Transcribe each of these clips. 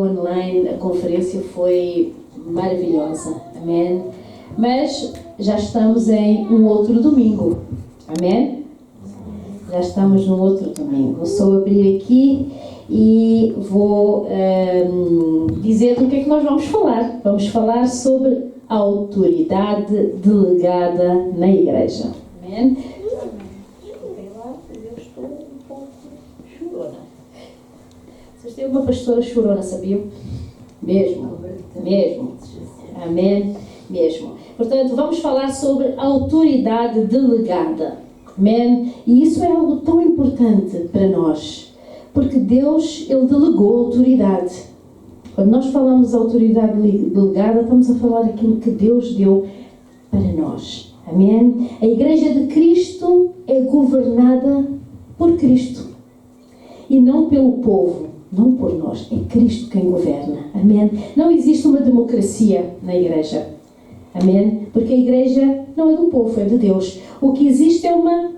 online, a conferência foi maravilhosa, amém? Mas já estamos em um outro domingo, amém? Já estamos no outro domingo. Vou só abrir aqui e vou dizer do que é que nós vamos falar. Vamos falar sobre a autoridade delegada na igreja, amém? Eu estou um pouco chorona. Vocês têm uma pastora chorona, sabiam? Mesmo. Amém? Mesmo. Portanto, vamos falar sobre autoridade delegada. Amém? E isso é algo tão importante para nós. Porque Deus, Ele delegou autoridade. Quando nós falamos de autoridade delegada, estamos a falar daquilo que Deus deu para nós. Amém? A Igreja de Cristo é governada por Cristo. E não pelo povo. Não por nós. É Cristo quem governa. Amém? Não existe uma democracia na Igreja. Amém? Porque a Igreja não é do povo, é de Deus. O que existe é uma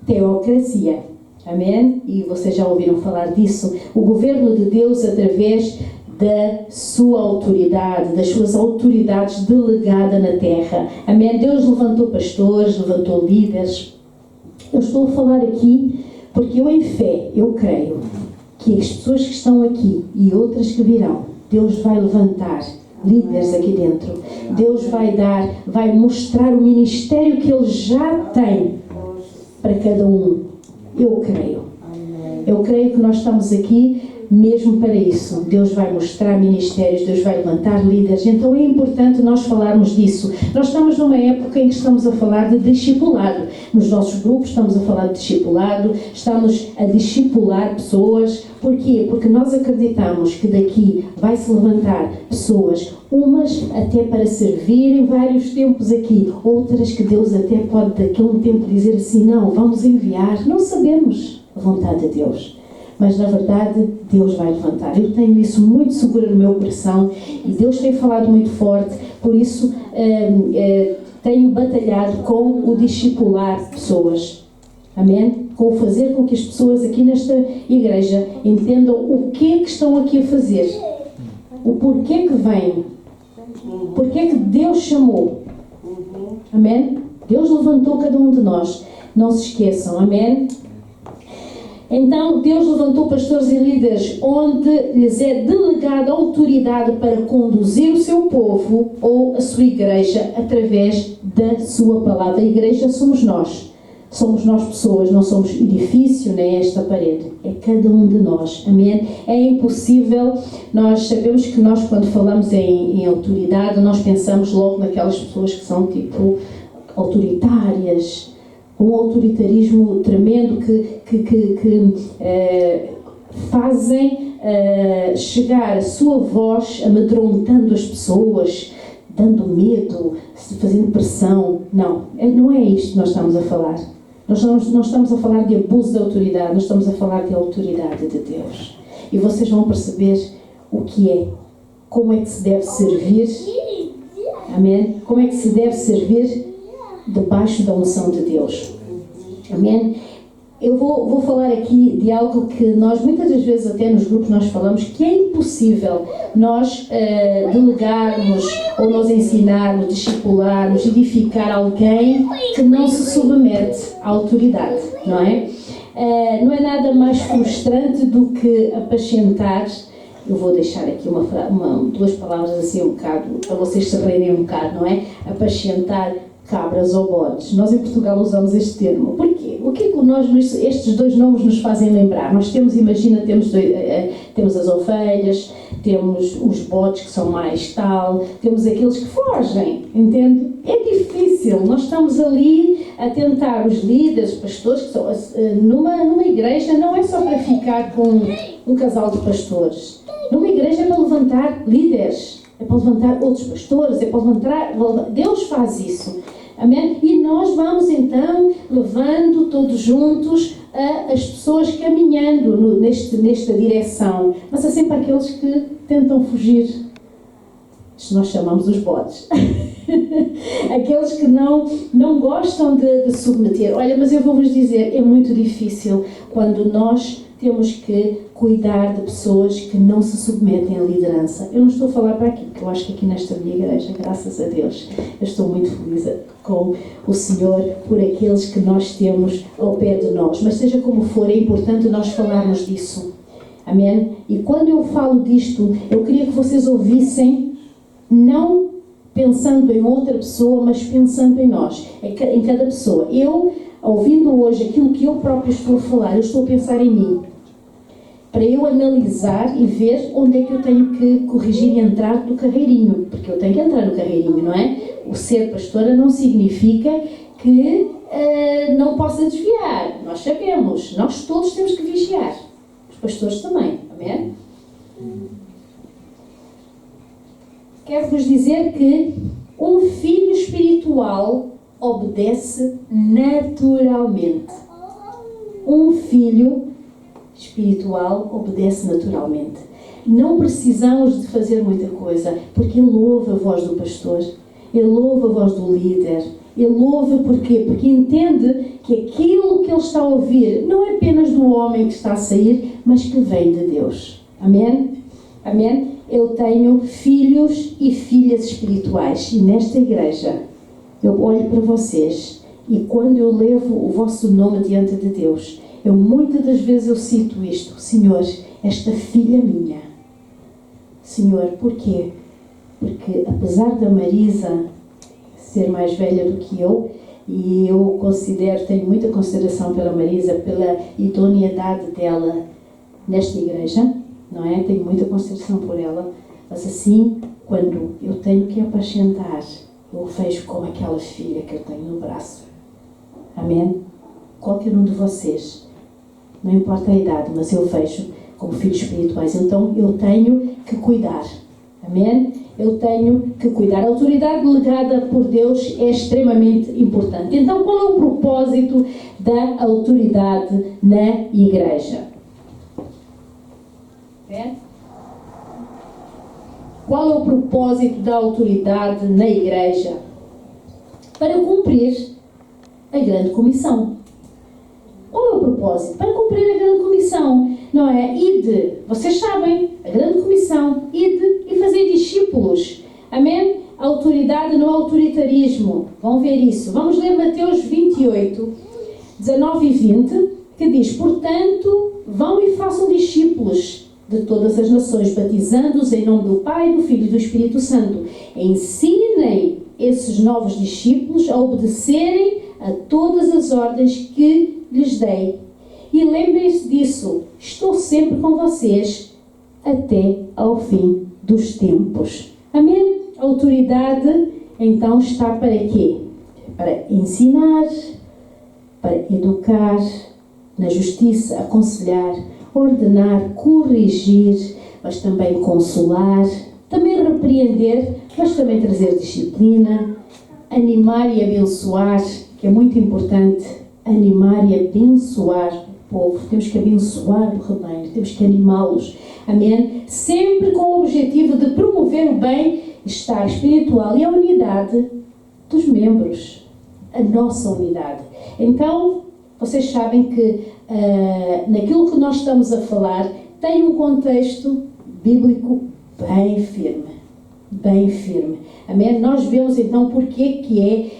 teocracia. Amém? E vocês já ouviram falar disso. O governo de Deus através da sua autoridade, das suas autoridades delegadas na terra. Amém? Deus levantou pastores, levantou líderes. Eu estou a falar aqui porque eu em fé, eu creio que as pessoas que estão aqui e outras que virão, Deus vai levantar líderes aqui dentro. Deus vai mostrar o ministério que Ele já tem para cada um. Eu creio. Eu creio que nós estamos aqui mesmo para isso. Deus vai mostrar ministérios, Deus vai levantar líderes. Então é importante nós falarmos disso. Nós estamos numa época em que estamos a falar de discipulado. Nos nossos grupos estamos a falar de discipulado, estamos a discipular pessoas. Porquê? Porque nós acreditamos que daqui vai-se levantar pessoas, umas até para servir em vários tempos aqui, outras que Deus até pode daqui a um tempo dizer assim, não, vamos enviar. Não sabemos a vontade de Deus. Mas, na verdade, Deus vai levantar. Eu tenho isso muito seguro no meu coração e Deus tem falado muito forte, por isso tenho batalhado com o discipular de pessoas. Amém? Com o fazer com que as pessoas aqui nesta igreja entendam o que é que estão aqui a fazer. O porquê que vêm. Porquê que Deus chamou. Amém? Deus levantou cada um de nós. Não se esqueçam. Amém? Então, Deus levantou pastores e líderes onde lhes é delegada autoridade para conduzir o seu povo ou a sua igreja através da sua palavra. A igreja somos nós. Somos nós pessoas, não somos edifício nem esta parede. É cada um de nós. Amém? É impossível. Nós sabemos que nós, quando falamos em autoridade, nós pensamos logo naquelas pessoas que são tipo autoritárias, um autoritarismo tremendo que fazem chegar a sua voz amedrontando as pessoas, dando medo, fazendo pressão. Não é isto que nós estamos a falar. Nós não estamos a falar de abuso de autoridade, nós estamos a falar de autoridade de Deus. E vocês vão perceber o que é, como é que se deve servir. Amém? Como é que se deve servir debaixo da unção de Deus. Amém? Eu vou falar aqui de algo que nós, muitas das vezes até nos grupos nós falamos, que é impossível nós delegarmos ou nós ensinarmos, discipularmos, edificar alguém que não se submete à autoridade, não é? Não é nada mais frustrante do que apacentar. Eu vou deixar aqui duas palavras assim um bocado, para vocês se renderem um bocado, não é? Apacentar cabras ou bodes. Nós em Portugal usamos este termo. Porquê? O que é que estes dois nomes nos fazem lembrar? Nós temos as ovelhas, temos os bodes que são mais tal, temos aqueles que fogem, entende? É difícil. Nós estamos ali a tentar, os líderes, pastores, que são, numa igreja não é só para ficar com um casal de pastores. Numa igreja é para levantar líderes, é para levantar outros pastores, é para levantar... Deus faz isso. Amém? E nós vamos então levando todos juntos as pessoas caminhando nesta direção. Mas há sempre aqueles que tentam fugir. Isto nós chamamos os bodes. Aqueles que não gostam de submeter. Olha, mas eu vou-vos dizer, é muito difícil quando nós temos que cuidar de pessoas que não se submetem à liderança. Eu não estou a falar para aqui, porque eu acho que aqui nesta minha igreja, graças a Deus, eu estou muito feliz com o Senhor por aqueles que nós temos ao pé de nós. Mas seja como for, é importante nós falarmos disso. Amém? E quando eu falo disto, eu queria que vocês ouvissem, não pensando em outra pessoa, mas pensando em nós, em cada pessoa. Eu, ouvindo hoje aquilo que eu próprio estou a falar, eu estou a pensar em mim, para eu analisar e ver onde é que eu tenho que corrigir e entrar no carreirinho, porque eu tenho que entrar no carreirinho, não é? O ser pastora não significa que não possa desviar. Nós sabemos, nós todos temos que vigiar. Os pastores também, amém? Quero-vos dizer que um filho espiritual obedece naturalmente. Um filho espiritual obedece naturalmente. Não precisamos de fazer muita coisa, porque ele ouve a voz do pastor, ele ouve a voz do líder, ele ouve porquê? Porque entende que aquilo que ele está a ouvir não é apenas do homem que está a sair, mas que vem de Deus. Amém? Amém? Eu tenho filhos e filhas espirituais, e nesta igreja eu olho para vocês, e quando eu levo o vosso nome diante de Deus, muitas das vezes eu cito isto: Senhor, esta filha minha. Senhor, porquê? Porque apesar da Marisa ser mais velha do que eu, e eu tenho muita consideração pela Marisa, pela idoneidade dela nesta igreja, não é? Tenho muita consideração por ela, mas assim, quando eu tenho que apacentar, eu vejo como aquela filha que eu tenho no braço. Amém? Qualquer um de vocês, não importa a idade, mas eu vejo como filhos espirituais. Então eu tenho que cuidar. Amém? Eu tenho que cuidar. A autoridade delegada por Deus é extremamente importante. Então, qual é o propósito da autoridade na igreja? Qual é o propósito da autoridade na igreja? Para cumprir a grande comissão. Qual é o propósito? Para cumprir a grande comissão, não é? Ide, vocês sabem, a grande comissão, ide e fazer discípulos. Amém? A autoridade não é autoritarismo. Vão ver isso. Vamos ler Mateus 28, 19 e 20, que diz: portanto, vão e façam discípulos de todas as nações, batizando-os em nome do Pai, do Filho e do Espírito Santo. Ensinem esses novos discípulos a obedecerem a todas as ordens que lhes dei. E lembrem-se disso, estou sempre com vocês até ao fim dos tempos. Amém? A autoridade, então, está para quê? Para ensinar, para educar, na justiça, aconselhar, ordenar, corrigir, mas também consolar, também repreender, mas também trazer disciplina, animar e abençoar, que é muito importante, animar e abençoar o povo. Temos que abençoar o rebanho, temos que animá-los. Amém? Sempre com o objetivo de promover o bem-estar espiritual e a unidade dos membros, a nossa unidade. Então, vocês sabem que naquilo que nós estamos a falar tem um contexto bíblico bem firme. Bem firme. Amém? Nós vemos então porque que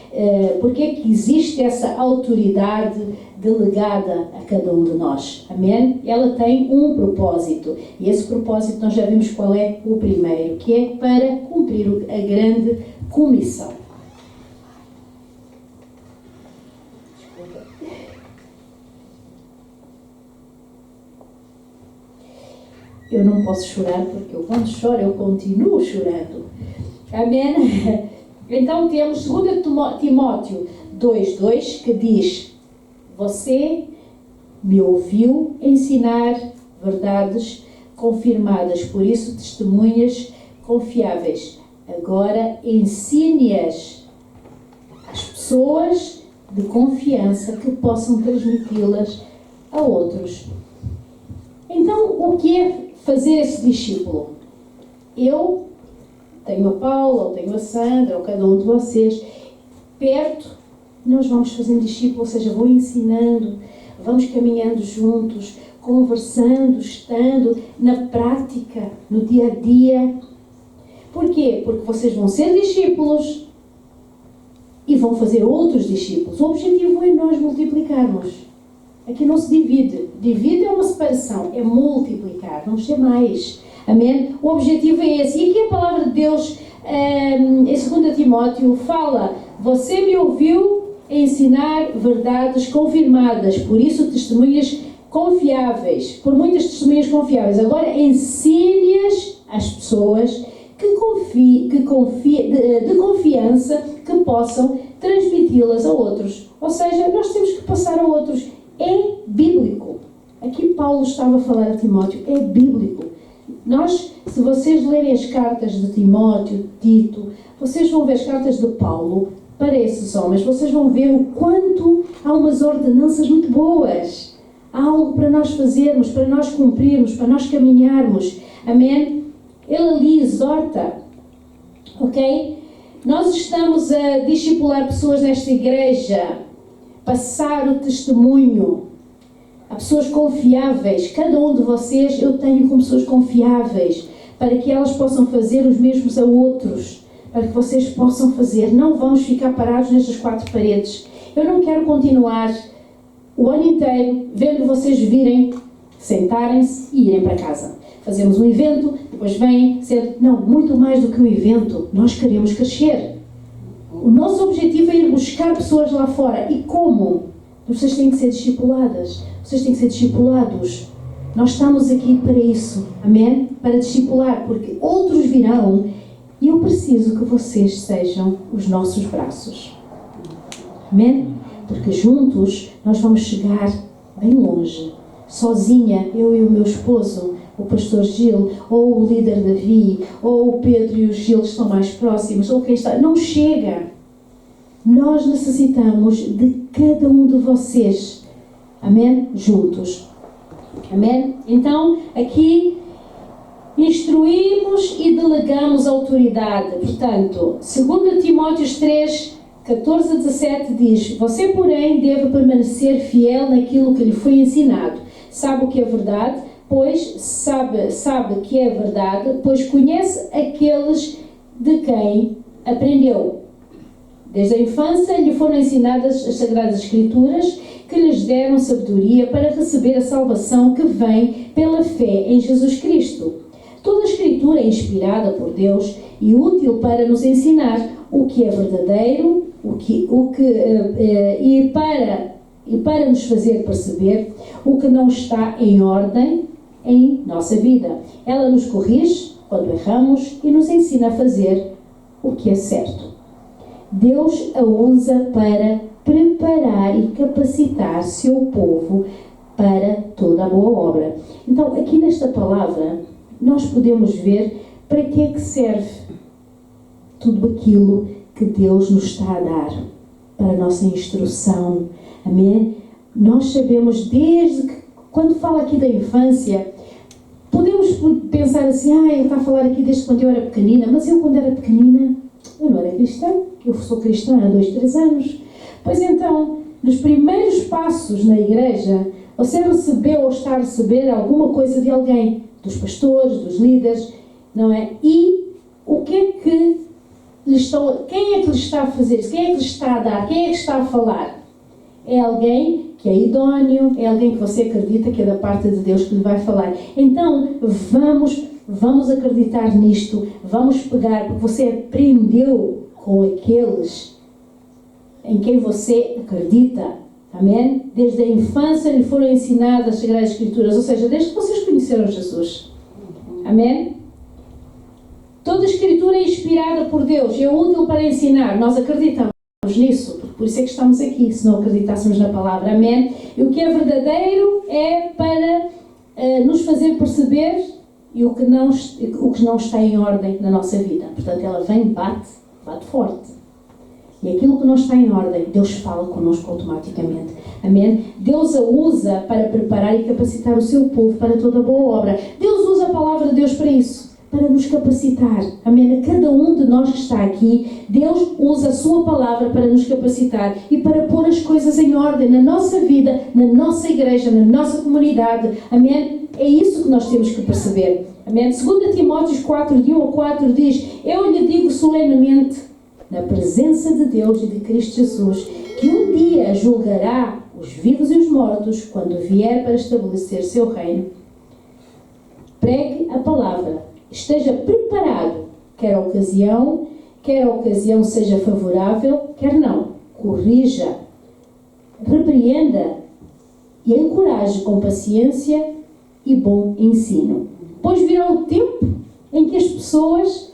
existe essa autoridade delegada a cada um de nós. Amém? Ela tem um propósito. E esse propósito nós já vimos qual é o primeiro, que é para cumprir a grande comissão. Eu não posso chorar, porque eu quando choro, eu continuo chorando. Amém? Então temos 2 Timóteo 2:2, que diz: você me ouviu ensinar verdades confirmadas, por isso testemunhas confiáveis. Agora ensine-as às pessoas de confiança que possam transmiti-las a outros. Então, o que é fazer esse discípulo? Eu tenho a Paula, ou tenho a Sandra, ou cada um de vocês perto, nós vamos fazendo discípulo, ou seja, vou ensinando, vamos caminhando juntos, conversando, estando na prática, no dia a dia. Porquê? Porque vocês vão ser discípulos e vão fazer outros discípulos. O objetivo é nós multiplicarmos. Aqui não se divide. Divide é uma separação, é multiplicar. Vamos ser mais. Amém? O objetivo é esse. E aqui a palavra de Deus, em 2 Timóteo, fala: você me ouviu ensinar verdades confirmadas, por isso testemunhas confiáveis, por muitas testemunhas confiáveis. Agora ensine-as às pessoas de confiança que possam transmiti-las a outros. Ou seja, nós temos que passar a outros. É bíblico. Aqui Paulo estava a falar a Timóteo, é bíblico. Nós, se vocês lerem as cartas de Timóteo, Tito, vocês vão ver as cartas de Paulo para esses homens, vocês vão ver o quanto há umas ordenanças muito boas. Há algo para nós fazermos, para nós cumprirmos, para nós caminharmos. Amém? Ele ali exorta, ok? Nós estamos a discipular pessoas nesta igreja, passar o testemunho a pessoas confiáveis. Cada um de vocês eu tenho como pessoas confiáveis, para que elas possam fazer os mesmos a outros, para que vocês possam fazer. Não vamos ficar parados nestas 4 paredes. Eu não quero continuar o ano inteiro vendo vocês virem, sentarem-se e irem para casa. Fazemos um evento, depois vêm ser... Não, muito mais do que um evento. Nós queremos crescer. O nosso objetivo é ir buscar pessoas lá fora. E como? Vocês têm que ser discipuladas. Vocês têm que ser discipulados. Nós estamos aqui para isso. Amém? Para discipular, porque outros virão e eu preciso que vocês sejam os nossos braços. Amém? Porque juntos nós vamos chegar bem longe. Sozinha, eu e o meu esposo, o pastor Gil, ou o líder Davi, ou o Pedro e o Gil estão mais próximos, ou quem está... Não chega. Nós necessitamos de cada um de vocês. Amém? Juntos. Amém? Então, aqui instruímos e delegamos autoridade. Portanto, 2 Timóteo 3, 14 a 17 diz: você, porém, deve permanecer fiel naquilo que lhe foi ensinado. Sabe o que é verdade, pois sabe que é verdade, pois conhece aqueles de quem aprendeu. Desde a infância lhe foram ensinadas as Sagradas Escrituras, que lhes deram sabedoria para receber a salvação que vem pela fé em Jesus Cristo. Toda a Escritura é inspirada por Deus e útil para nos ensinar o que é verdadeiro, e para nos fazer perceber o que não está em ordem em nossa vida. Ela nos corrige quando erramos e nos ensina a fazer o que é certo. Deus a usa para preparar e capacitar seu povo para toda a boa obra. Então, aqui nesta palavra, nós podemos ver para que é que serve tudo aquilo que Deus nos está a dar, para a nossa instrução. Amém? Nós sabemos desde que, quando fala aqui da infância, podemos pensar assim: ele está a falar aqui desde quando eu era pequenina, mas eu quando era pequenina, eu não era cristã, eu sou cristã há 2, 3 anos. Pois então, nos primeiros passos na igreja, você recebeu ou está a receber alguma coisa de alguém, dos pastores, dos líderes, não é? E o que é que quem é que lhe está a fazer isso? Quem é que lhe está a dar? Quem é que está a falar? É alguém que é idóneo, é alguém que você acredita que é da parte de Deus que lhe vai falar. Então, vamos acreditar nisto, vamos pegar, porque você aprendeu com aqueles em quem você acredita. Amém? Desde a infância lhe foram ensinadas as Sagradas Escrituras, ou seja, desde que vocês conheceram Jesus. Amém? Toda a Escritura é inspirada por Deus, é útil para ensinar. Nós acreditamos nisso, por isso é que estamos aqui, se não acreditássemos na palavra. Amém? E o que é verdadeiro é para nos fazer perceber e o que não está em ordem na nossa vida. Portanto, ela vem, bate forte. E aquilo que não está em ordem, Deus fala connosco automaticamente. Amém? Deus a usa para preparar e capacitar o seu povo para toda boa obra. Deus usa a palavra de Deus para isso. para nos capacitar. Amém? A cada um de nós que está aqui, Deus usa a sua palavra para nos capacitar e para pôr as coisas em ordem na nossa vida, na nossa igreja, na nossa comunidade. Amém? É isso que nós temos que perceber. Amém? 2 Timóteos 4, de 1 a 4 diz: eu lhe digo solenemente, na presença de Deus e de Cristo Jesus, que um dia julgará os vivos e os mortos quando vier para estabelecer seu reino. Pregue a palavra, esteja preparado, quer a ocasião seja favorável, quer não. Corrija, repreenda e encoraje com paciência e bom ensino. Pois virá o tempo em que as pessoas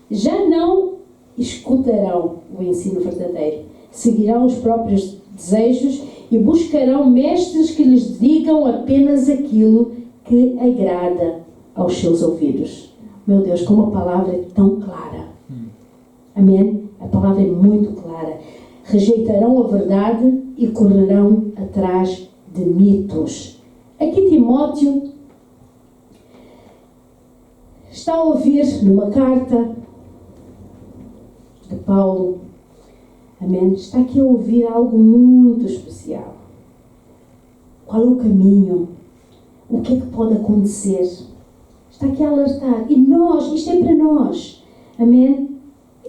já não escutarão o ensino verdadeiro, seguirão os próprios desejos e buscarão mestres que lhes digam apenas aquilo que agrada aos seus ouvidos. Meu Deus, como a palavra é tão clara. Amém? A palavra é muito clara. Rejeitarão a verdade e correrão atrás de mitos. Aqui Timóteo está a ouvir numa carta de Paulo. Amém? Está aqui a ouvir algo muito especial. Qual é o caminho? O que é que pode acontecer? Está aqui a alertar. E nós, isto é para nós. Amém?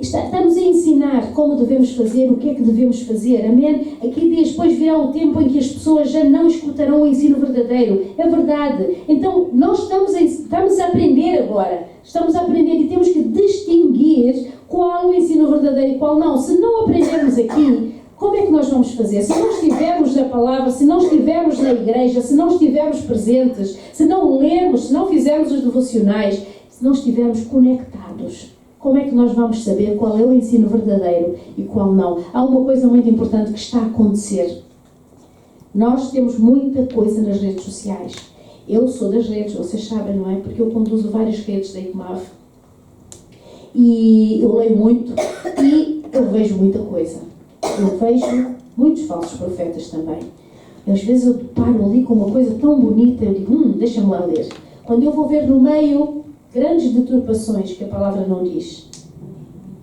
Estamos a ensinar como devemos fazer, o que é que devemos fazer. Amém? Aqui diz, depois virá o tempo em que as pessoas já não escutarão o ensino verdadeiro. É verdade. Então, nós estamos a aprender agora. Estamos a aprender e temos que distinguir qual o ensino verdadeiro e qual não. Se não aprendermos aqui, como é que nós vamos fazer? Se não estivermos na palavra, se não estivermos na igreja, se não estivermos presentes, se não lermos, se não fizermos os devocionais, se não estivermos conectados, como é que nós vamos saber qual é o ensino verdadeiro e qual não? Há uma coisa muito importante que está a acontecer. Nós temos muita coisa nas redes sociais. Eu sou das redes, vocês sabem, não é? Porque eu conduzo várias redes da ICMAV. E eu leio muito e eu vejo muita coisa. Eu vejo muitos falsos profetas também. Às vezes eu paro ali com uma coisa tão bonita, eu digo, deixa-me lá ler. Quando eu vou ver no meio grandes deturpações que a palavra não diz,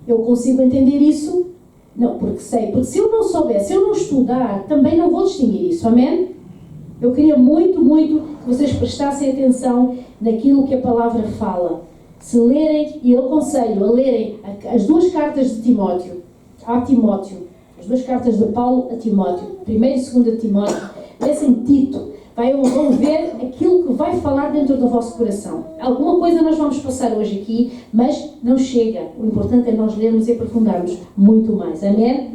eu consigo entender isso? Não, porque sei. Porque se eu não souber, se eu não estudar, também não vou distinguir isso. Amém? Eu queria muito, muito que vocês prestassem atenção naquilo que a palavra fala. Se lerem, e eu aconselho a lerem as duas cartas de Timóteo, a Timóteo, as duas cartas de Paulo a Timóteo, 1 e 2 Timóteo, lessem Tito, vão ver aquilo que vai falar dentro do vosso coração. Alguma coisa nós vamos passar hoje aqui, mas não chega. O importante é nós lermos e aprofundarmos muito mais. Amém?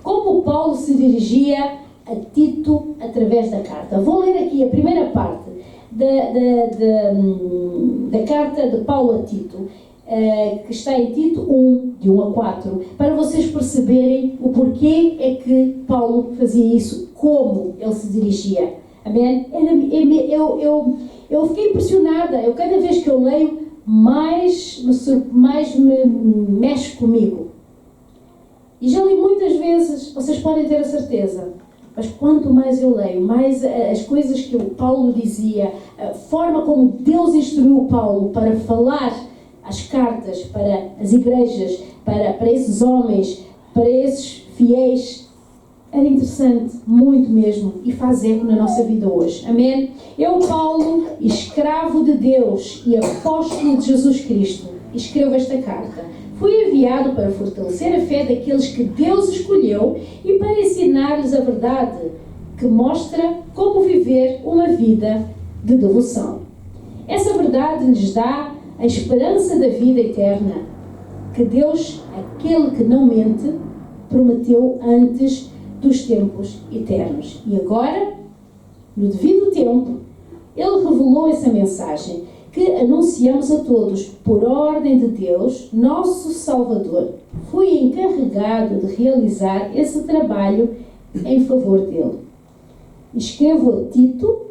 Como Paulo se dirigia a Tito através da carta. Vou ler aqui a primeira parte da carta de Paulo a Tito, que está em Tito 1, de 1 a 4, para vocês perceberem o porquê é que Paulo fazia isso, como ele se dirigia. Amém? Eu fiquei impressionada. Cada vez que eu leio, mais me mexe comigo. E já li muitas vezes, vocês podem ter a certeza. Mas quanto mais eu leio, mais as coisas que o Paulo dizia, a forma como Deus instruiu Paulo para falar as cartas para as igrejas, para esses homens, para esses fiéis, era interessante, muito mesmo, e faz eco na nossa vida hoje. Amém? Eu, Paulo, escravo de Deus e apóstolo de Jesus Cristo, escrevo esta carta. Fui enviado para fortalecer a fé daqueles que Deus escolheu e para ensinar-lhes a verdade que mostra como viver uma vida de devoção. Essa verdade lhes dá a esperança da vida eterna que Deus, aquele que não mente, prometeu antes dos tempos eternos. E agora, no devido tempo, Ele revelou essa mensagem que anunciamos a todos por ordem de Deus, nosso Salvador. Fui encarregado de realizar esse trabalho em favor dele. Escrevo a Tito,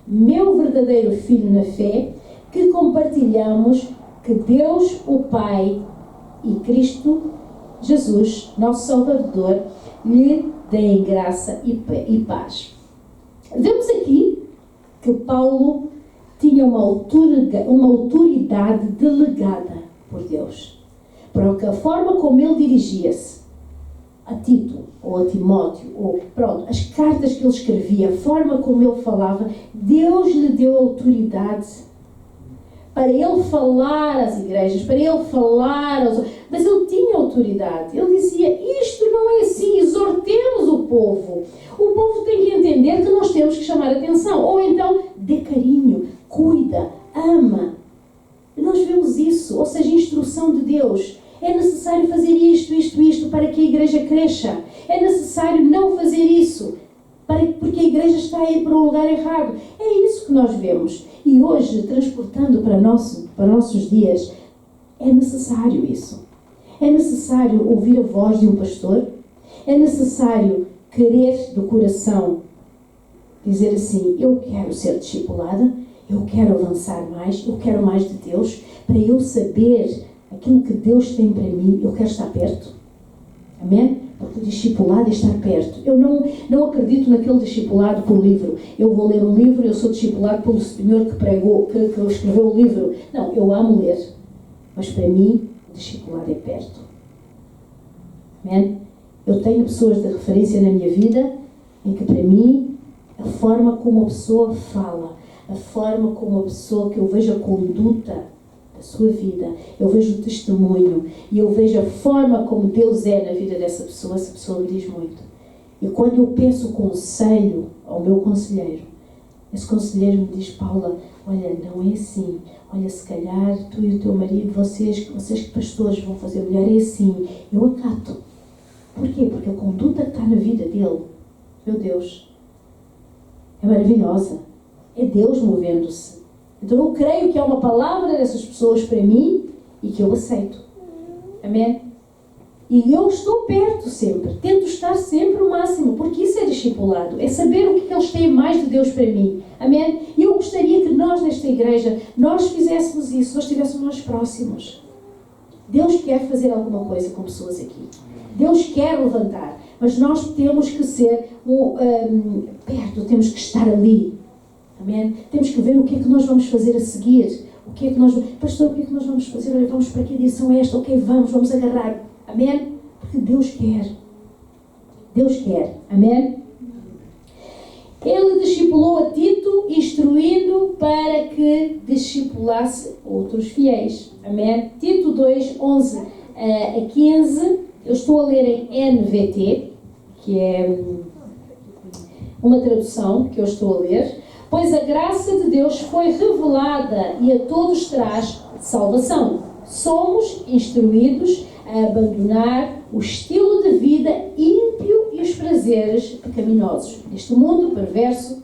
meu verdadeiro filho na fé, que compartilhamos que Deus, o Pai e Cristo Jesus, nosso Salvador, lhe deem graça e paz. Vemos aqui que Paulo tinha uma autoridade delegada por Deus. Porque a forma como ele dirigia-se a Tito, ou a Timóteo, ou pronto, as cartas que ele escrevia, a forma como ele falava, Deus lhe deu autoridade para ele falar às igrejas, para ele falar aos... Mas ele tinha autoridade. Ele dizia, isto não é assim, exortemos o povo. O povo tem que entender que nós temos que chamar a atenção. Ou então, dê carinho, cuida, ama. Nós vemos isso, ou seja, instrução de Deus. É necessário fazer isto, para que a igreja cresça. É necessário não fazer isso, porque a igreja está a ir para um lugar errado. É isso que nós vemos. E hoje, transportando para nossos dias, é necessário isso. É necessário ouvir a voz de um pastor. É necessário querer do coração dizer assim, eu quero ser discipulada, eu quero avançar mais, eu quero mais de Deus, para eu saber aquilo que Deus tem para mim, eu quero estar perto. Amém? Porque o discipulado é estar perto. Eu não acredito naquele discipulado por livro. Eu vou ler um livro, eu sou discipulado pelo Senhor que pregou, que escreveu o livro. Não, eu amo ler. Mas para mim, o discipulado é perto. Amém? Eu tenho pessoas de referência na minha vida em que para mim, a forma como a pessoa fala, a forma como a pessoa, que eu vejo a conduta da sua vida, eu vejo o testemunho e eu vejo a forma como Deus é na vida dessa pessoa, essa pessoa me diz muito. E quando eu peço o conselho ao meu conselheiro, esse conselheiro me diz, Paula, olha, não é assim, olha, se calhar tu e o teu marido, vocês que pastores vão fazer melhor, é assim, eu acato. Porquê? Porque a conduta que está na vida dele, meu Deus, é maravilhosa, é Deus movendo-se. Então eu creio que há uma palavra dessas pessoas para mim e que eu aceito. Amém? E eu estou perto sempre, tento estar sempre o máximo, porque isso é discipulado, é saber o que eles têm mais de Deus para mim. Amém? E eu gostaria que nós nesta igreja, nós fizéssemos isso, nós estivéssemos mais próximos. Deus quer fazer alguma coisa com pessoas aqui. Deus quer levantar, mas nós temos que ser perto, temos que estar ali. Amém? Temos que ver o que é que nós vamos fazer a seguir. O que é que nós... Pastor, o que é que nós vamos fazer? Olha, vamos para que direção é esta? Ok, vamos agarrar. Amém? Porque Deus quer. Deus quer. Amém? Ele discipulou a Tito, instruindo para que discipulasse outros fiéis. Amém? Tito 2, 11 a 15. Eu estou a ler em NVT, que é uma tradução que eu estou a ler. Pois a graça de Deus foi revelada e a todos traz salvação. Somos instruídos a abandonar o estilo de vida ímpio e os prazeres pecaminosos. Neste mundo perverso,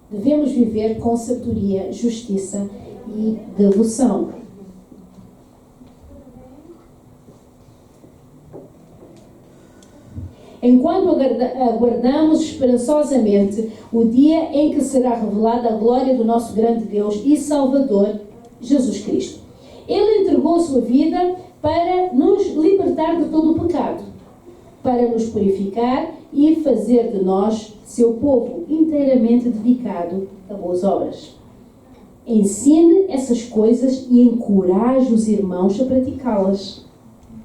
devemos viver com sabedoria, justiça e devoção. Enquanto aguardamos esperançosamente o dia em que será revelada a glória do nosso grande Deus e Salvador, Jesus Cristo. Ele entregou a sua vida para nos libertar de todo o pecado, para nos purificar e fazer de nós seu povo inteiramente dedicado a boas obras. Ensine essas coisas e encoraje os irmãos a praticá-las.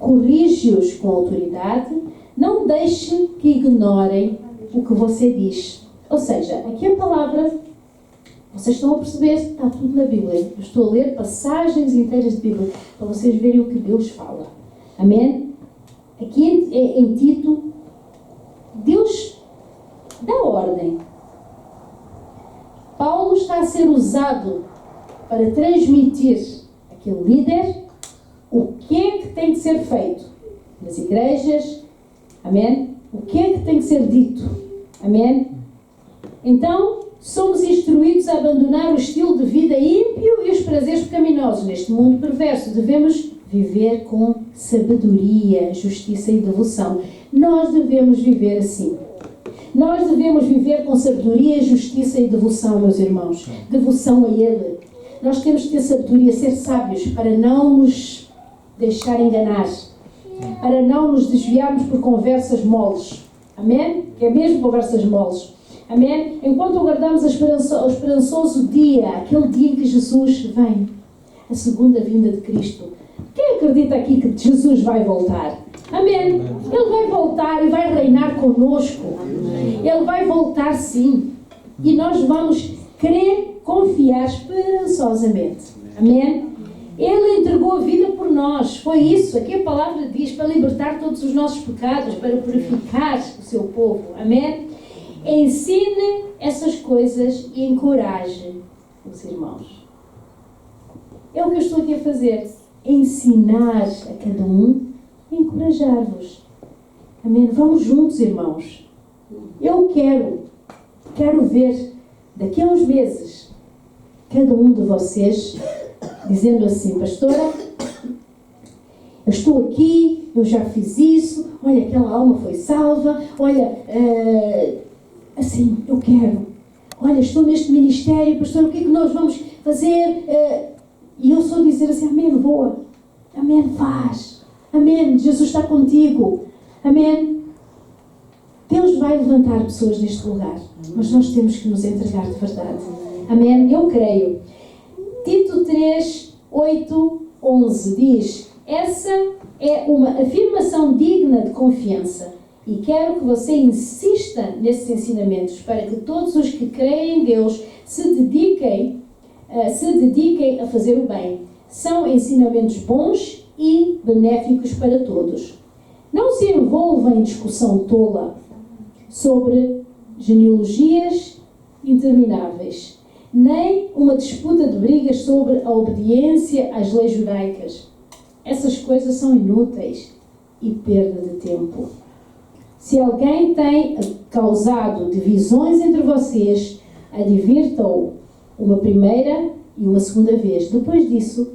Corrige-os com autoridade. Não deixe que ignorem o que você diz. Ou seja, aqui a palavra, vocês estão a perceber, está tudo na Bíblia. Eu estou a ler passagens inteiras de Bíblia para vocês verem o que Deus fala. Amém? Aqui em Tito, Deus dá ordem. Paulo está a ser usado para transmitir àquele líder o que é que tem que ser feito nas igrejas. Amém? O que é que tem que ser dito? Amém? Então, somos instruídos a abandonar o estilo de vida ímpio e os prazeres pecaminosos. Neste mundo perverso, devemos viver com sabedoria, justiça e devoção. Nós devemos viver assim. Nós devemos viver com sabedoria, justiça e devoção, meus irmãos. Devoção a Ele. Nós temos que ter sabedoria, ser sábios, para não nos deixar enganar. Para não nos desviarmos por conversas moles. Amém? É mesmo conversas moles. Amém? Enquanto aguardamos o esperançoso dia, aquele dia em que Jesus vem, a segunda vinda de Cristo. Quem acredita aqui que Jesus vai voltar? Amém? Ele vai voltar e vai reinar conosco. Ele vai voltar sim. E nós vamos crer, confiar esperançosamente. Amém? Ele entregou a vida por nós. Foi isso. Aqui a palavra diz, para libertar todos os nossos pecados, para purificar o seu povo. Amém? Ensine essas coisas e encoraje os irmãos. É o que eu estou aqui a fazer. Ensinar a cada um e encorajar-vos. Amém? Vamos juntos, irmãos. Eu quero ver daqui a uns meses cada um de vocês dizendo assim: pastora, eu estou aqui, eu já fiz isso, olha, aquela alma foi salva, olha, assim, eu quero. Olha, estou neste ministério, pastor, o que é que nós vamos fazer? E eu só dizer assim: amém, boa, amém, faz, amém, Jesus está contigo, amém. Deus vai levantar pessoas neste lugar, mas nós temos que nos entregar de verdade, amém. Eu creio. Tito 3, 8, 11 diz: essa é uma afirmação digna de confiança e quero que você insista nesses ensinamentos para que todos os que creem em Deus se dediquem a fazer o bem. São ensinamentos bons e benéficos para todos. Não se envolva em discussão tola sobre genealogias intermináveis, nem uma disputa de brigas sobre a obediência às leis judaicas. Essas coisas são inúteis e perda de tempo. Se alguém tem causado divisões entre vocês, advirta-o uma primeira e uma segunda vez. Depois disso,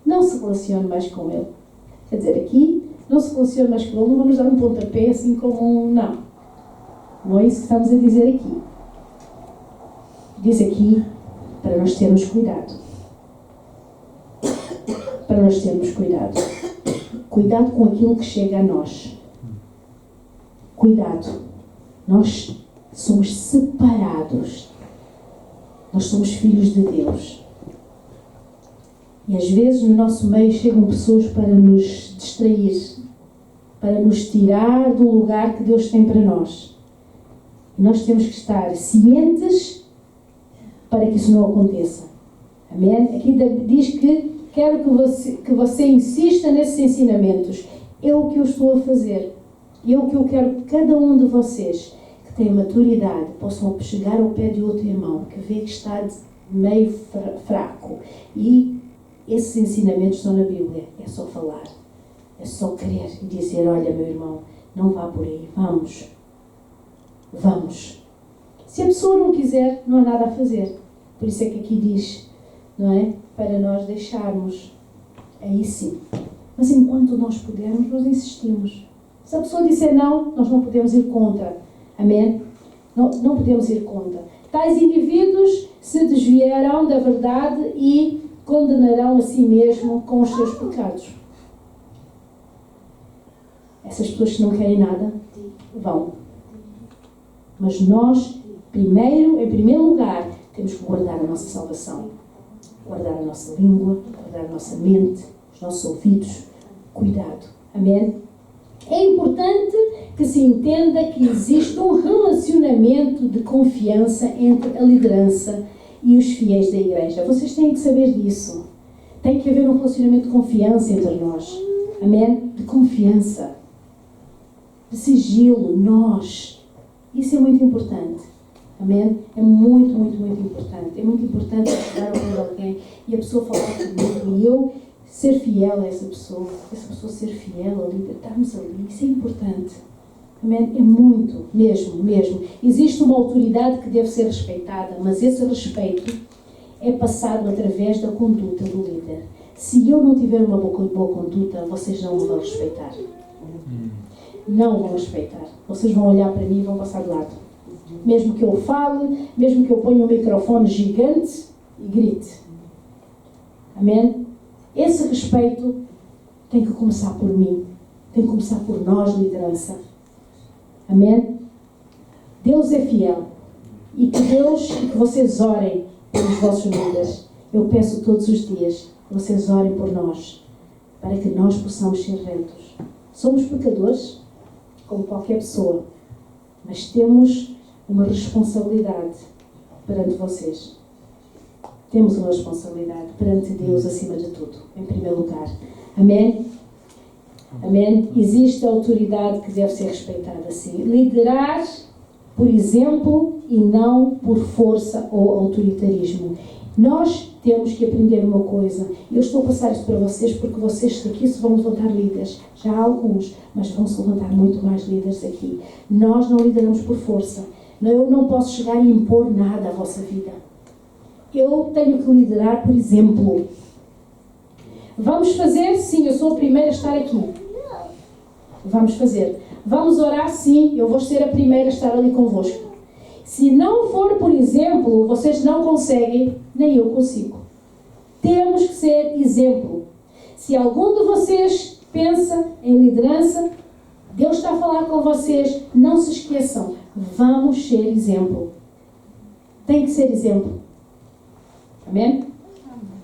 não se relacione mais com ele. Quer dizer, aqui, não se relacione mais com ele, não vamos dar um pontapé assim como um... Não é isso que estamos a dizer aqui. Diz aqui para nós termos cuidado. Para nós termos cuidado. Cuidado com aquilo que chega a nós. Cuidado. Nós somos separados. Nós somos filhos de Deus. E às vezes no nosso meio chegam pessoas para nos distrair, para nos tirar do lugar que Deus tem para nós. E nós temos que estar cientes para que isso não aconteça. Amém? Aqui diz que quero que você insista nesses ensinamentos. É o que eu estou a fazer. É o que eu quero que cada um de vocês que tem maturidade possam chegar ao pé de outro irmão que vê que está meio fraco. E esses ensinamentos estão na Bíblia. É só falar. É só querer e dizer: olha, meu irmão, não vá por aí. Vamos. Vamos. Se a pessoa não quiser, não há nada a fazer. Por isso é que aqui diz, não é? Para nós deixarmos. Aí sim. Mas enquanto nós pudermos, nós insistimos. Se a pessoa disser não, nós não podemos ir contra. Amém? Não podemos ir contra. Tais indivíduos se desviarão da verdade e condenarão a si mesmo com os seus pecados. Essas pessoas que não querem nada, vão. Mas nós, em primeiro lugar, temos que guardar a nossa salvação. Guardar a nossa língua, guardar a nossa mente, os nossos ouvidos. Cuidado. Amém? É importante que se entenda que existe um relacionamento de confiança entre a liderança e os fiéis da igreja. Vocês têm que saber disso. Tem que haver um relacionamento de confiança entre nós. Amém? De confiança. De sigilo. Nós. Isso é muito importante. Amém? É muito, muito, muito importante. É muito importante chegar ao pé de alguém e a pessoa falar comigo e eu ser fiel a essa pessoa ser fiel ao líder, estarmos ali. Isso é importante. Amém? É muito, mesmo. Existe uma autoridade que deve ser respeitada, mas esse respeito é passado através da conduta do líder. Se eu não tiver uma boa conduta, vocês não me vão respeitar. Não vão respeitar. Vocês vão olhar para mim e vão passar de lado. Mesmo que eu fale, mesmo que eu ponha um microfone gigante e grite. Amém? Esse respeito tem que começar por mim. Tem que começar por nós, liderança. Amém? Deus é fiel. E que Deus, e que vocês orem pelos vossos líderes. Eu peço todos os dias que vocês orem por nós, para que nós possamos ser rentos. Somos pecadores, como qualquer pessoa, mas temos uma responsabilidade perante vocês. Temos uma responsabilidade perante Deus acima de tudo, em primeiro lugar. Amém? Amém? Existe a autoridade que deve ser respeitada, sim. Liderar por exemplo e não por força ou autoritarismo. Nós temos que aprender uma coisa. Eu estou a passar isto para vocês porque vocês aqui se vão levantar líderes. Já há alguns, mas vão se levantar muito mais líderes aqui. Nós não lideramos por força. Eu não posso chegar e impor nada à vossa vida. Eu tenho que liderar por exemplo. Vamos fazer? Sim, eu sou a primeira a estar aqui. Vamos fazer. Vamos orar? Sim, eu vou ser a primeira a estar ali convosco. Se não for por exemplo, vocês não conseguem, nem eu consigo. Temos que ser exemplo. Se algum de vocês pensa em liderança, Deus está a falar com vocês, não se esqueçam, vamos ser exemplo. Tem que ser exemplo. Amém?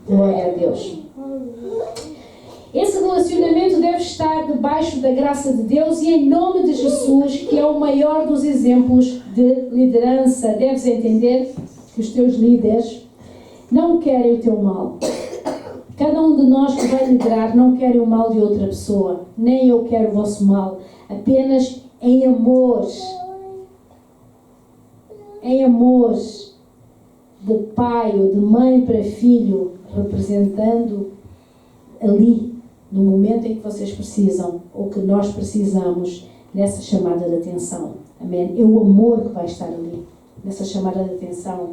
Glória a Deus. Esse relacionamento deve estar debaixo da graça de Deus e em nome de Jesus, que é o maior dos exemplos de liderança. Deves entender que os teus líderes não querem o teu mal. Cada um de nós que vai liderar não quer o mal de outra pessoa. Nem eu quero o vosso mal. Apenas em amor. Em amor de pai ou de mãe para filho, representando ali, no momento em que vocês precisam, ou que nós precisamos, nessa chamada de atenção. Amém? É o amor que vai estar ali, nessa chamada de atenção.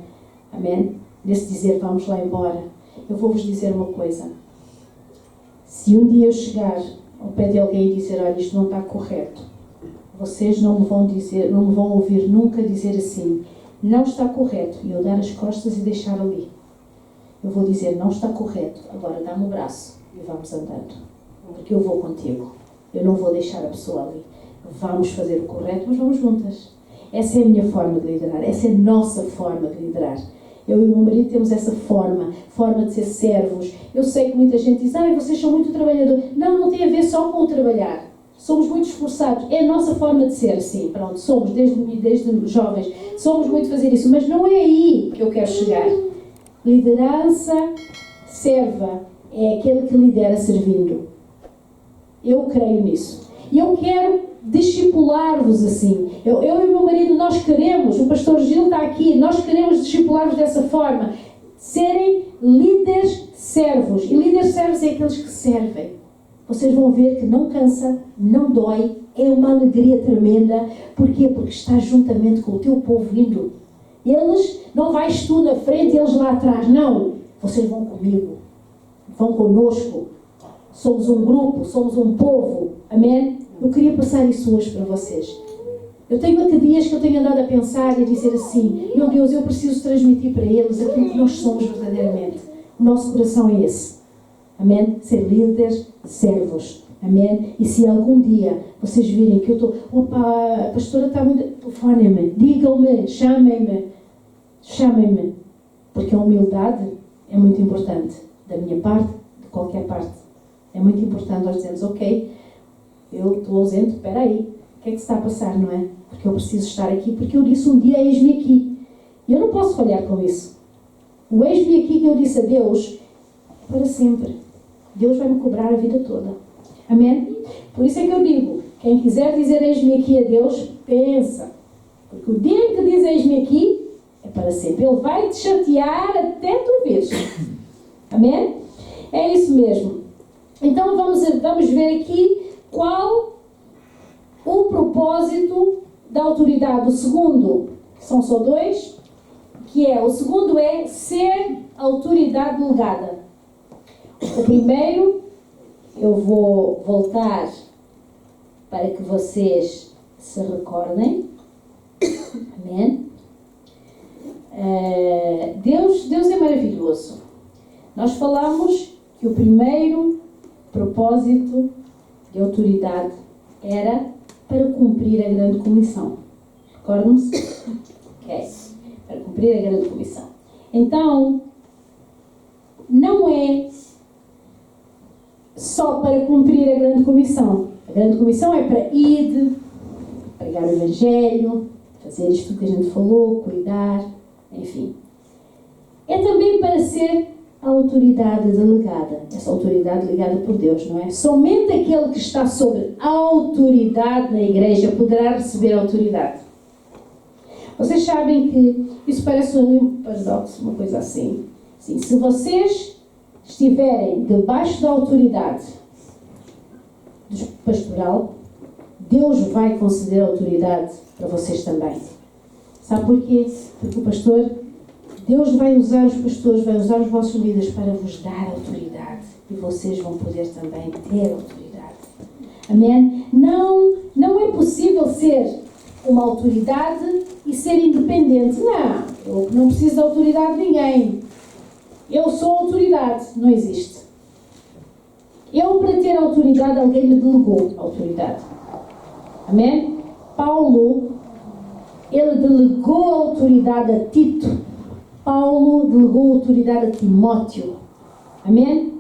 Amém? Nesse dizer, vamos lá embora. Eu vou-vos dizer uma coisa. Se um dia eu chegar ao pé de alguém e dizer, olha, isto não está correto, vocês não me vão dizer, não me vão ouvir nunca dizer assim, não está correto, e eu dar as costas e deixar ali. Eu vou dizer, não está correto, agora dá-me o braço e vamos andando. Porque eu vou contigo. Eu não vou deixar a pessoa ali. Vamos fazer o correto, mas vamos juntas. Essa é a minha forma de liderar. Essa é a nossa forma de liderar. Eu e o meu marido temos essa forma de ser servos. Eu sei que muita gente diz, vocês são muito trabalhadores. Não, não tem a ver só com o trabalhar. Somos muito esforçados. É a nossa forma de ser, sim. Pronto, somos, desde jovens. Somos muito fazer isso. Mas não é aí que eu quero chegar. Liderança serva é aquele que lidera servindo. Eu creio nisso. E eu quero discipular-vos assim. Eu e o meu marido, nós queremos, o pastor Gil está aqui, nós queremos discipular-vos dessa forma. Serem líderes servos. E líderes servos é aqueles que servem. Vocês vão ver que não cansa, não dói, é uma alegria tremenda. Porquê? Porque estás juntamente com o teu povo indo. Eles, não vais tu na frente e eles lá atrás. Não. Vocês vão comigo. Vão conosco. Somos um grupo, somos um povo. Amém? Eu queria passar isso hoje para vocês. Eu tenho até dias que eu tenho andado a pensar e a dizer assim, meu Deus, eu preciso transmitir para eles aquilo que nós somos verdadeiramente. O nosso coração é esse. Amém? Ser líderes, servos. Amém? E se algum dia vocês virem que eu estou, opa, a pastora está muito... Telefonem-me, digam-me, chamem-me. Chamem-me. Porque a humildade é muito importante. Da minha parte, de qualquer parte. É muito importante nós dizermos, ok, eu estou ausente, espera aí, o que é que se está a passar, não é? Porque eu preciso estar aqui, porque eu disse um dia, eis-me aqui. E eu não posso falhar com isso. O eis-me aqui que eu disse a Deus, é para sempre. Deus vai me cobrar a vida toda. Amém? Por isso é que eu digo, quem quiser dizer eis-me aqui a Deus, pensa. Porque o dia em que diz eis-me aqui, é para sempre. Ele vai te chatear até tu vires. Amém? É isso mesmo. Então vamos ver aqui qual o propósito da autoridade. O segundo, são só dois, o segundo é ser autoridade delegada. O primeiro, eu vou voltar para que vocês se recordem. Amém? Deus é maravilhoso. Nós falamos que o primeiro propósito de autoridade era para cumprir a grande comissão. Recordam-se? Ok. cumprir a grande comissão. Então, não é só para cumprir a grande comissão. A grande comissão é para ir, pregar o Evangelho, fazer isto que a gente falou, cuidar, enfim. É também para ser a autoridade delegada. Essa autoridade ligada por Deus, não é? Somente aquele que está sob autoridade na igreja poderá receber autoridade. Vocês sabem que isso parece um paradoxo, uma coisa assim. Sim, se vocês estiverem debaixo da autoridade do pastoral, Deus vai conceder autoridade para vocês também. Sabe porquê? Porque o pastor, Deus vai usar os pastores, vai usar os vossos líderes para vos dar autoridade. E vocês vão poder também ter autoridade. Amém? Não é possível ser uma autoridade e ser independente. Não, eu não preciso de autoridade de ninguém. Eu sou autoridade. Não existe. Eu, para ter autoridade, alguém me delegou a autoridade. Amém? Paulo, ele delegou a autoridade a Tito. Paulo delegou a autoridade a Timóteo. Amém?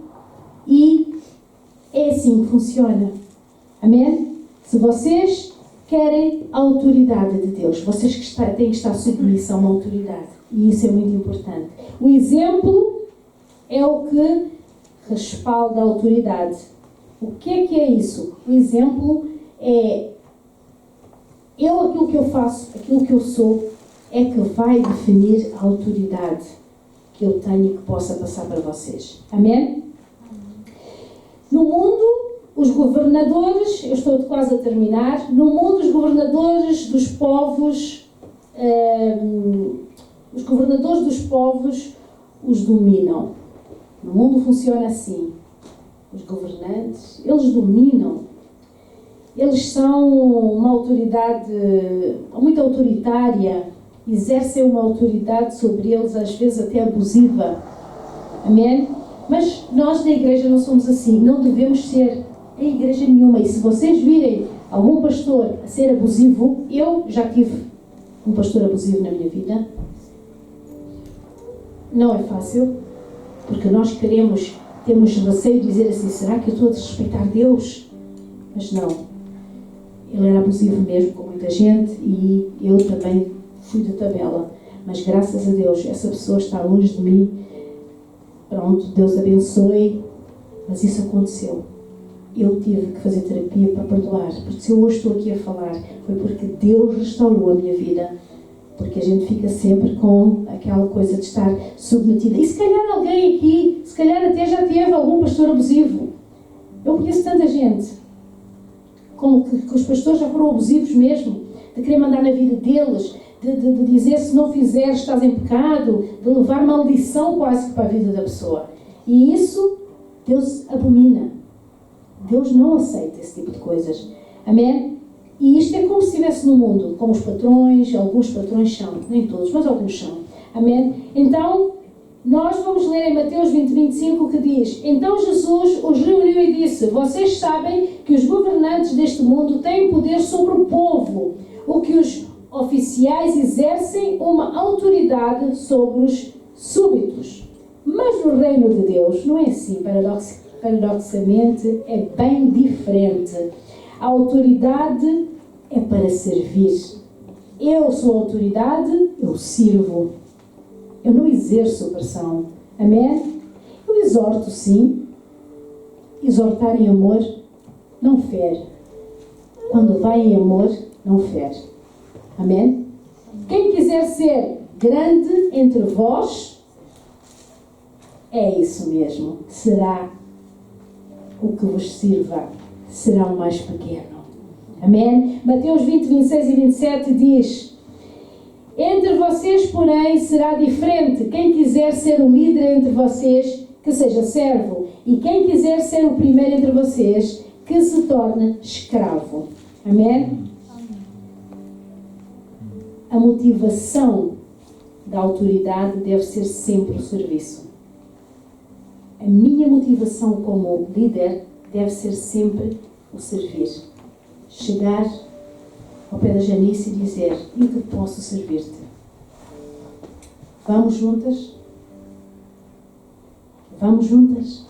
E é assim que funciona. Amém? Se vocês querem a autoridade de Deus, vocês têm que estar submissão à autoridade. E isso é muito importante. O exemplo é o que respalda a autoridade. O que é isso? O exemplo é aquilo que eu faço, aquilo que eu sou, é que vai definir a autoridade que eu tenho e que possa passar para vocês. Amém? No mundo, os governadores, eu estou quase a terminar, no mundo os governadores dos povos, os dominam. No mundo funciona assim. Os governantes, eles dominam. Eles são uma autoridade muito autoritária, exercem uma autoridade sobre eles, às vezes até abusiva. Amém? Mas nós na igreja não somos assim, não devemos ser em igreja nenhuma. E se vocês virem algum pastor a ser abusivo, eu já tive um pastor abusivo na minha vida. Não é fácil, porque nós temos receio de dizer assim, será que eu estou a desrespeitar Deus? Mas não. Ele era abusivo mesmo com muita gente e eu também fui de tabela. Mas graças a Deus, essa pessoa está longe de mim. Pronto, Deus abençoe. Mas isso aconteceu. Eu tive que fazer terapia para perdoar. Porque se eu hoje estou aqui a falar, foi porque Deus restaurou a minha vida. Porque a gente fica sempre com aquela coisa de estar submetida. E se calhar alguém aqui, se calhar até já teve algum pastor abusivo. Eu conheço tanta gente que os pastores já foram abusivos mesmo, de querer mandar na vida deles, de dizer se não fizeres estás em pecado, de levar maldição quase que para a vida da pessoa. E isso Deus abomina. Deus não aceita esse tipo de coisas. Amém? E isto é como se estivesse no mundo, como os patrões, alguns patrões são, nem todos, mas alguns são. Amém? Então, nós vamos ler em Mateus 20, 25 que diz: Então Jesus os reuniu e disse: Vocês sabem que os governantes deste mundo têm poder sobre o povo, o que os oficiais exercem uma autoridade sobre os súbitos. Mas no reino de Deus não é assim, paradoxalmente é bem diferente. A autoridade é para servir. Eu sou a autoridade, eu sirvo. Eu não exerço opressão. Amém? Eu exorto, sim. Exortar em amor não fere. Quando vai em amor, não fere. Amém? Quem quiser ser grande entre vós, é isso mesmo. Será o que vos sirva. Será o mais pequeno. Amém? Mateus 20, 26 e 27 diz: Entre vocês, porém, será diferente. Quem quiser ser o líder entre vocês, que seja servo. E quem quiser ser o primeiro entre vocês, que se torne escravo. Amém? A motivação da autoridade deve ser sempre o serviço. A minha motivação como líder deve ser sempre o servir. Chegar ao pé da Janice e dizer: em que posso servir-te? Vamos juntas? Vamos juntas?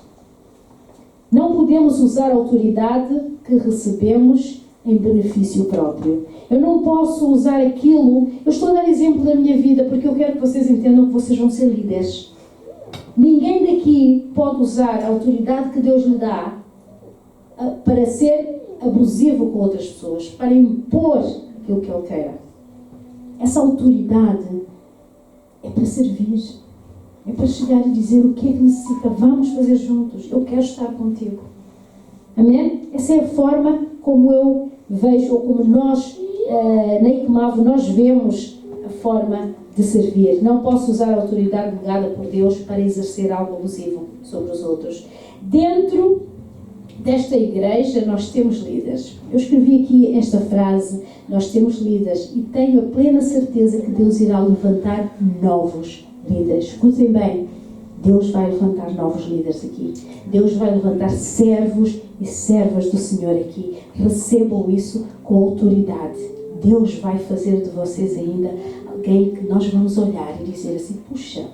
Não podemos usar a autoridade que recebemos em benefício próprio. Eu não posso usar aquilo. Eu estou a dar exemplo da minha vida porque eu quero que vocês entendam que vocês vão ser líderes. Ninguém daqui pode usar a autoridade que Deus lhe dá para ser abusivo com outras pessoas, para impor aquilo que Ele queira. Essa autoridade é para servir. É para chegar e dizer o que é que necessita. Vamos fazer juntos. Eu quero estar contigo. Amém? Essa é a forma como eu vejo, ou como nós, na ICMAV, nós vemos a forma de servir. Não posso usar a autoridade dada por Deus para exercer algo abusivo sobre os outros. Dentro desta igreja, nós temos líderes. Eu escrevi aqui esta frase: nós temos líderes, e tenho a plena certeza que Deus irá levantar novos líderes. Escutem bem, Deus vai levantar novos líderes aqui. Deus vai levantar servos e servas do Senhor aqui. Recebam isso com autoridade. Deus vai fazer de vocês ainda alguém que nós vamos olhar e dizer assim: puxa,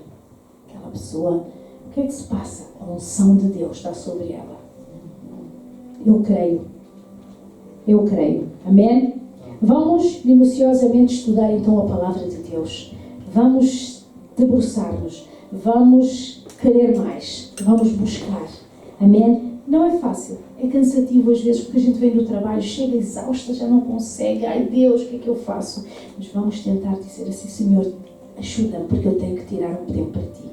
aquela pessoa, o que é que se passa? A unção de Deus está sobre ela. Eu creio. Eu creio. Amém? Vamos minuciosamente estudar então a palavra de Deus. Vamos debruçar-nos. Vamos querer mais. Vamos buscar. Amém? Não é fácil. É cansativo às vezes, porque a gente vem do trabalho, chega exausta, já não consegue. Ai Deus, o que é que eu faço? Mas vamos tentar dizer assim: Senhor, ajuda-me, porque eu tenho que tirar um tempo para Ti.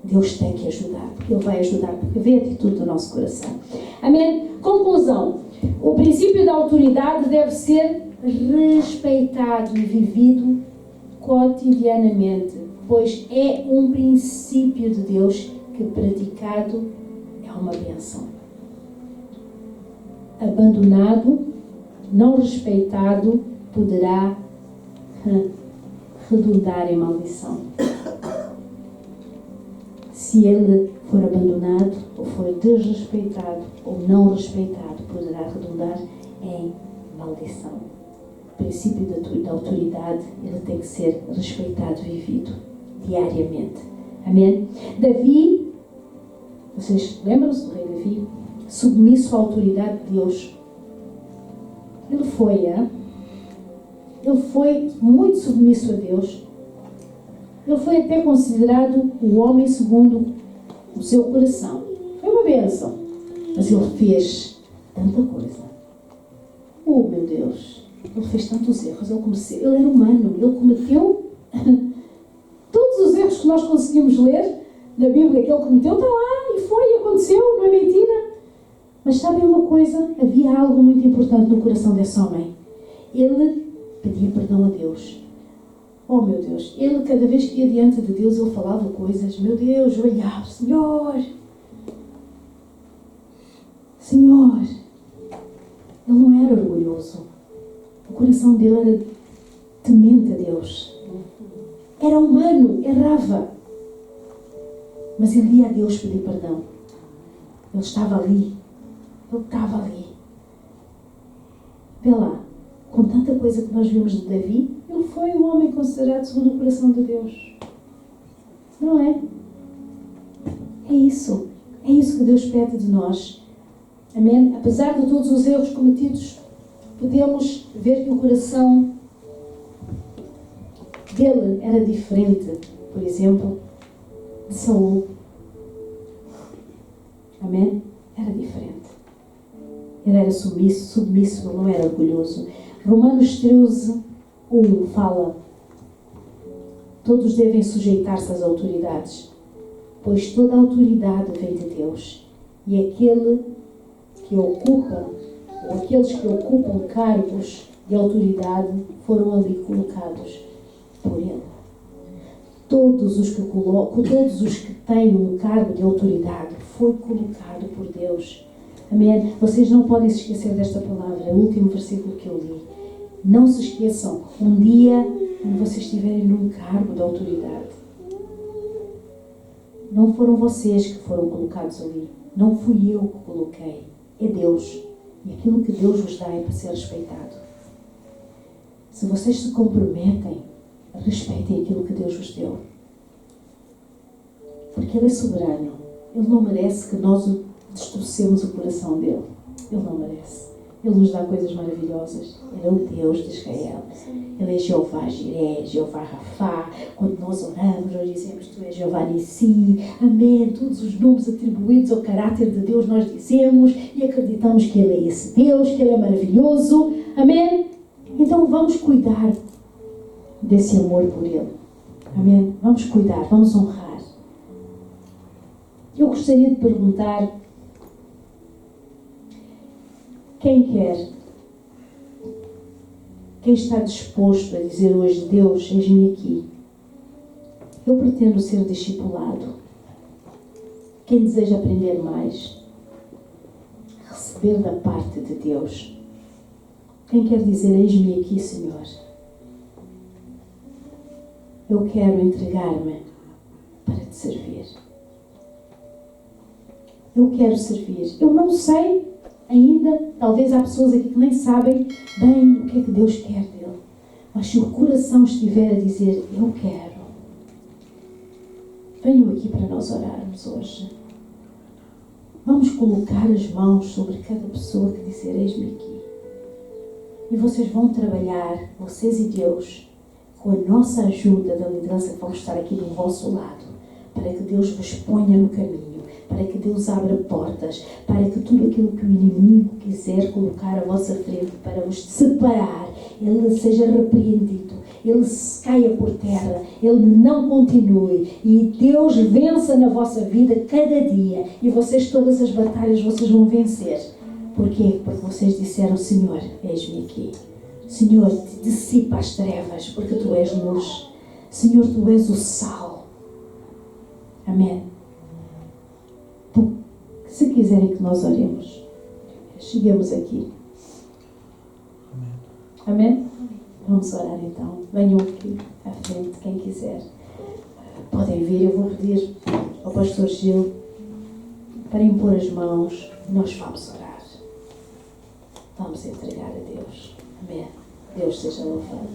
Deus tem que ajudar, porque Ele vai ajudar, porque vê a atitude do nosso coração. Amém? Conclusão. O princípio da autoridade deve ser respeitado e vivido cotidianamente, pois é um princípio de Deus que, praticado, é uma bênção. Abandonado, não respeitado, poderá redundar em maldição. Se ele for abandonado, ou for desrespeitado, ou não respeitado, poderá redundar em maldição. O princípio da autoridade, ele tem que ser respeitado e vivido diariamente. Amém? Davi, vocês lembram-se do rei Davi? Submisso à autoridade de Deus. Ele foi muito submisso a Deus. Ele foi até considerado o homem segundo o seu coração. Foi uma bênção. Mas ele fez tanta coisa. Oh, meu Deus! Ele fez tantos erros. Ele era humano. Ele cometeu todos os erros que nós conseguimos ler na Bíblia que ele cometeu. Está lá e foi, aconteceu, não é mentira. Mas sabem uma coisa? Havia algo muito importante no coração desse homem. Ele pedia perdão a Deus. Oh meu Deus, ele cada vez que ia diante de Deus, ele falava coisas, meu Deus, olhava, Senhor, ele não era orgulhoso, o coração dele era temente a Deus, era humano, errava, mas ele ia a Deus pedir perdão, ele estava ali, vê lá, com tanta coisa que nós vimos de Davi, ele foi um homem considerado segundo o coração de Deus. Não é? É isso que Deus pede de nós. Amém? Apesar de todos os erros cometidos, podemos ver que o coração dele era diferente, por exemplo, de Saul. Amém? Era diferente. Ele era submisso, ele não era orgulhoso. Romanos 13, 1 fala: todos devem sujeitar-se às autoridades, pois toda a autoridade vem de Deus, e aqueles que ocupam cargos de autoridade foram ali colocados por Ele. Todos os que têm um cargo de autoridade foi colocado por Deus. Amém? Vocês não podem se esquecer desta palavra, o último versículo que eu li. Não se esqueçam, um dia, quando vocês estiverem num cargo de autoridade, não foram vocês que foram colocados ali. Não fui eu que coloquei. É Deus. E aquilo que Deus vos dá é para ser respeitado. Se vocês se comprometem, respeitem aquilo que Deus vos deu. Porque Ele é soberano. Ele não merece que nós distorcemos o coração dele. Ele não merece. Ele nos dá coisas maravilhosas. Ele é o Deus de Israel. Ele é Jeová Jiré, Jeová Rafá. Quando nós oramos, nós dizemos: Tu és Jeová Nissi. Amém. Todos os nomes atribuídos ao caráter de Deus nós dizemos e acreditamos que Ele é esse Deus, que Ele é maravilhoso. Amém. Então vamos cuidar desse amor por Ele. Amém. Vamos cuidar, vamos honrar. Eu gostaria de perguntar: quem quer? Quem está disposto a dizer hoje: Deus, eis-me aqui. Eu pretendo ser discipulado. Quem deseja aprender mais? Receber da parte de Deus. Quem quer dizer: eis-me aqui, Senhor. Eu quero entregar-me para te servir. Eu quero servir. Eu não sei ainda, talvez há pessoas aqui que nem sabem bem o que é que Deus quer dele. Mas se o coração estiver a dizer: eu quero, venham aqui para nós orarmos hoje. Vamos colocar as mãos sobre cada pessoa que disser: eis-me aqui. E vocês vão trabalhar, vocês e Deus, com a nossa ajuda da liderança que vamos estar aqui do vosso lado, para que Deus vos ponha no caminho, para que Deus abra portas, para que tudo aquilo que o inimigo quiser colocar à vossa frente para vos separar, ele seja repreendido, ele caia por terra, ele não continue e Deus vença na vossa vida cada dia e vocês, todas as batalhas, vocês vão vencer. Porquê? Porque vocês disseram: Senhor, eis-me aqui. Senhor, dissipa as trevas, porque Tu és luz. Senhor, Tu és o sal. Amém. Então, se quiserem que nós oremos, cheguemos aqui. Amém? Vamos orar então. Venham aqui à frente, quem quiser. Podem vir, eu vou pedir ao pastor Gil para impor as mãos. Nós vamos orar. Vamos entregar a Deus. Amém. Deus seja louvado.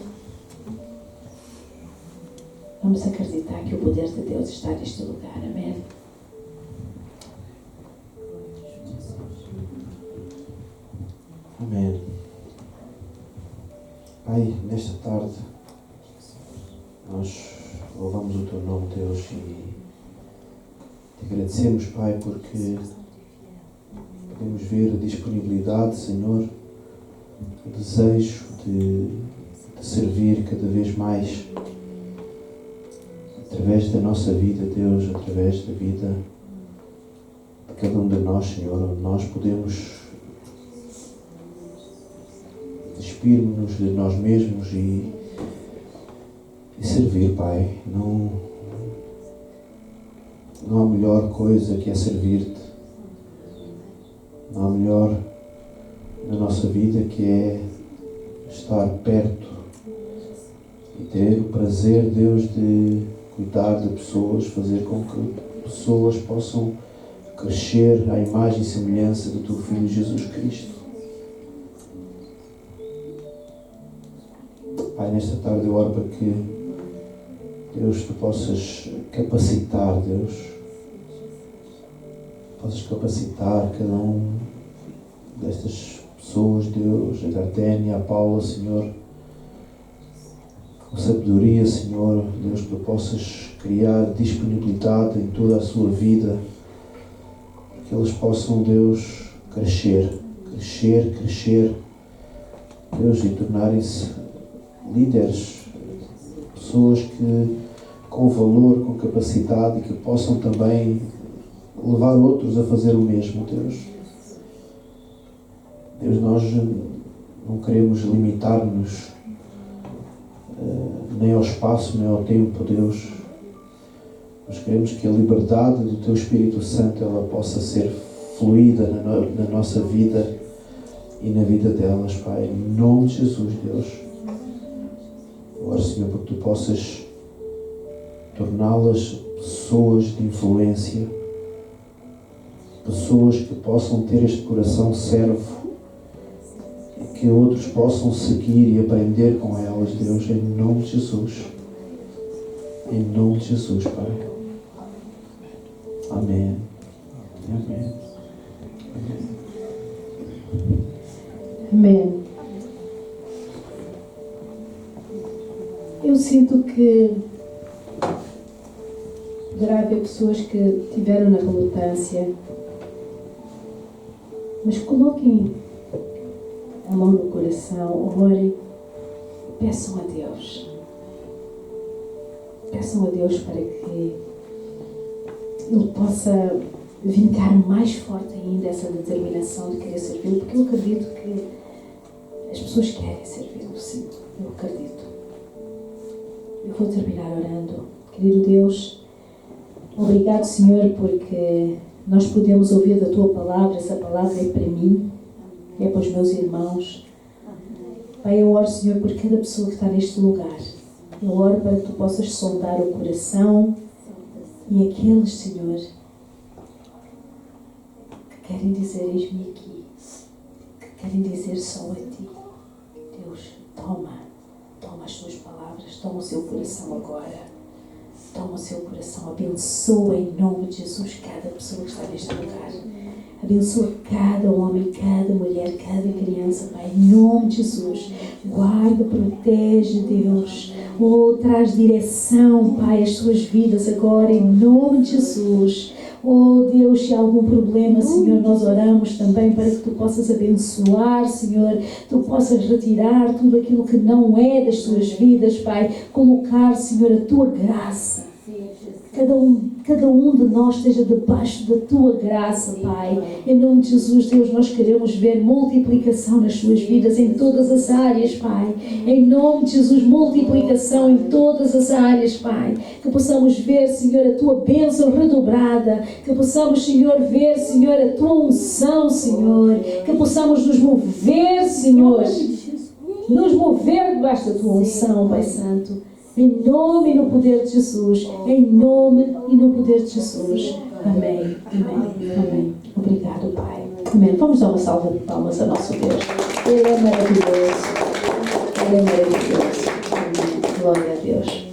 Vamos acreditar que o poder de Deus está neste lugar. Amém. Amém. Pai, nesta tarde nós louvamos o Teu nome, Deus, e te agradecemos, Pai, porque podemos ver a disponibilidade, Senhor, o desejo de servir cada vez mais através da nossa vida, Deus, através da vida de cada um de nós, Senhor, onde nós podemos despir-nos de nós mesmos e servir, Pai. Não há melhor coisa que é servir-te. Não há melhor na nossa vida que é estar perto e ter o prazer, Deus, de cuidar de pessoas, fazer com que pessoas possam crescer à imagem e semelhança do Teu Filho Jesus Cristo. Pai, nesta tarde eu oro para que, Deus, Tu possas capacitar, Deus, possas capacitar cada um destas pessoas, Deus, a Gardénia, a Paula, Senhor, com sabedoria, Senhor, Deus, que Tu possas criar disponibilidade em toda a sua vida, para que eles possam, Deus, crescer, Deus, e tornarem-se líderes, pessoas que com valor, com capacidade e que possam também levar outros a fazer o mesmo, Deus. Deus, nós não queremos limitar-nos nem ao espaço, nem ao tempo, Deus. Nós queremos que a liberdade do Teu Espírito Santo ela possa ser fluida na nossa vida e na vida delas, Pai. Em nome de Jesus, Deus. Agora, Senhor, porque Tu possas torná-las pessoas de influência, pessoas que possam ter este coração servo e que outros possam seguir e aprender com elas, Deus, em nome de Jesus. Em nome de Jesus, Pai. Amém. Amém. Amém. Eu sinto que poderá haver pessoas que tiveram na relutância, mas coloquem a mão no coração, orem, peçam a Deus. Peçam a Deus para que Ele possa vincar mais forte ainda essa determinação de querer servi-lo, porque eu acredito que as pessoas querem servi-lo, sim, eu acredito. Eu vou terminar orando. Querido Deus, obrigado, Senhor, porque nós podemos ouvir da Tua palavra. Essa palavra é para mim, é para os meus irmãos. Pai, eu oro, Senhor, por cada pessoa que está neste lugar. Eu oro para que Tu possas sondar o coração e aqueles, Senhor, que querem dizer, eis-me aqui, que querem dizer só a Ti. Deus, toma as Tuas palavras, toma o seu coração agora. Toma o seu coração, abençoa em nome de Jesus cada pessoa que está neste lugar. Abençoa cada homem, cada mulher, cada criança, Pai, em nome de Jesus. Guarda, protege, Deus. Oh, traz direção, Pai, às suas vidas agora, em nome de Jesus. Oh, Deus, se há algum problema, Senhor, nós oramos também para que Tu possas abençoar, Senhor. Tu possas retirar tudo aquilo que não é das suas vidas, Pai. Colocar, Senhor, a Tua graça. Cada um de nós esteja debaixo da Tua graça, Pai. Em nome de Jesus, Deus, nós queremos ver multiplicação nas suas vidas, em todas as áreas, Pai. Em nome de Jesus, multiplicação em todas as áreas, Pai. Que possamos ver, Senhor, a Tua bênção redobrada. Que possamos, Senhor, ver, Senhor, a Tua unção, Senhor. Que possamos nos mover, Senhor. Nos mover debaixo da Tua unção, Pai Santo. Em nome e no poder de Jesus. Em nome e no poder de Jesus. Amém. Amém. Amém. Obrigado, Pai. Amém. Vamos dar uma salva de palmas a nosso Deus. Ele é maravilhoso. Ele é maravilhoso. Amém. Glória a Deus.